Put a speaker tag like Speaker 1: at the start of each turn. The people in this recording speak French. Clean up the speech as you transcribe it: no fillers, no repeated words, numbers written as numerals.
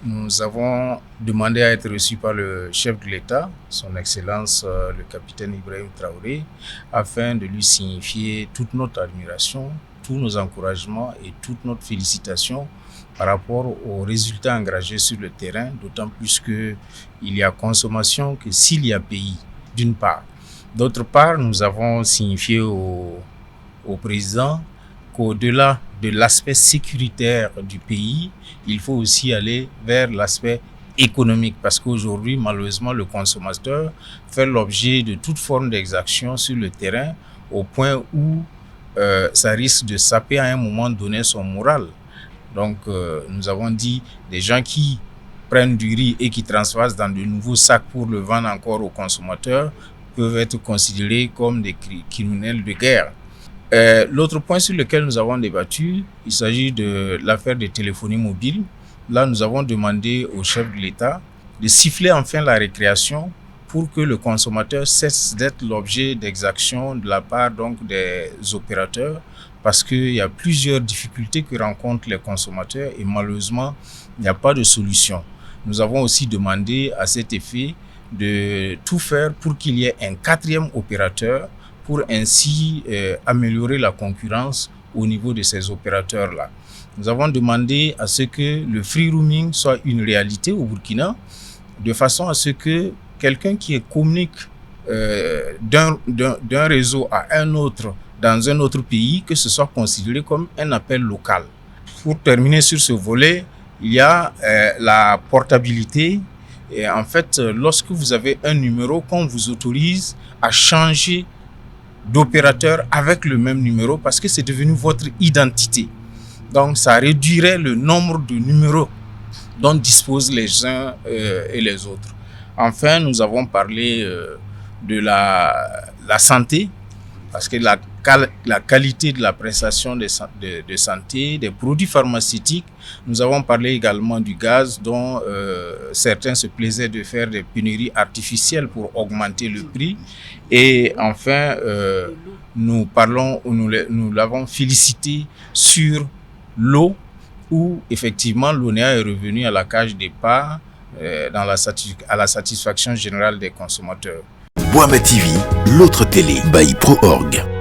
Speaker 1: nous avons demandé à être reçus par le chef de l'État, son Excellence le capitaine Ibrahim Traoré, afin de lui signifier toute notre admiration, tous nos encouragements et toute notre félicitation par rapport aux résultats engagés sur le terrain, d'autant plus qu'il y a consommation que s'il y a pays, d'une part. D'autre part, nous avons signifié au président qu'au-delà de l'aspect sécuritaire du pays, il faut aussi aller vers l'aspect économique, parce qu'aujourd'hui, malheureusement, le consommateur fait l'objet de toute forme d'exaction sur le terrain, au point où ça risque de saper à un moment donné son moral. Donc, nous avons dit, des gens qui prennent du riz et qui transvasent dans de nouveaux sacs pour le vendre encore aux consommateurs peuvent être considérés comme des criminels de guerre. L'autre point sur lequel nous avons débattu, il s'agit de l'affaire des téléphonie mobiles. Là, nous avons demandé au chef de l'État de siffler enfin la récréation pour que le consommateur cesse d'être l'objet d'exactions de la part donc des opérateurs, parce qu'il y a plusieurs difficultés que rencontrent les consommateurs et malheureusement, il n'y a pas de solution. Nous avons aussi demandé à cet effet de tout faire pour qu'il y ait un 4e opérateur pour ainsi améliorer la concurrence au niveau de ces opérateurs-là. Nous avons demandé à ce que le free roaming soit une réalité au Burkina, de façon à ce que quelqu'un qui communique d'un réseau à un autre dans un autre pays, que ce soit considéré comme un appel local. Pour terminer sur ce volet, il y a la portabilité. Et en fait, lorsque vous avez un numéro, qu'on vous autorise à changer d'opérateur avec le même numéro, parce que c'est devenu votre identité. Donc, ça réduirait le nombre de numéros dont disposent les uns et les autres. Enfin, nous avons parlé de la santé, parce que la qualité de la prestation de santé, des produits pharmaceutiques. Nous avons parlé également du gaz, dont certains se plaisaient de faire des pénuries artificielles pour augmenter le prix. Et enfin, nous l'avons félicité sur l'eau, où effectivement l'ONEA est revenu à la cage départ à la satisfaction générale des consommateurs.
Speaker 2: Boama TV, l'autre télé by ProOrg.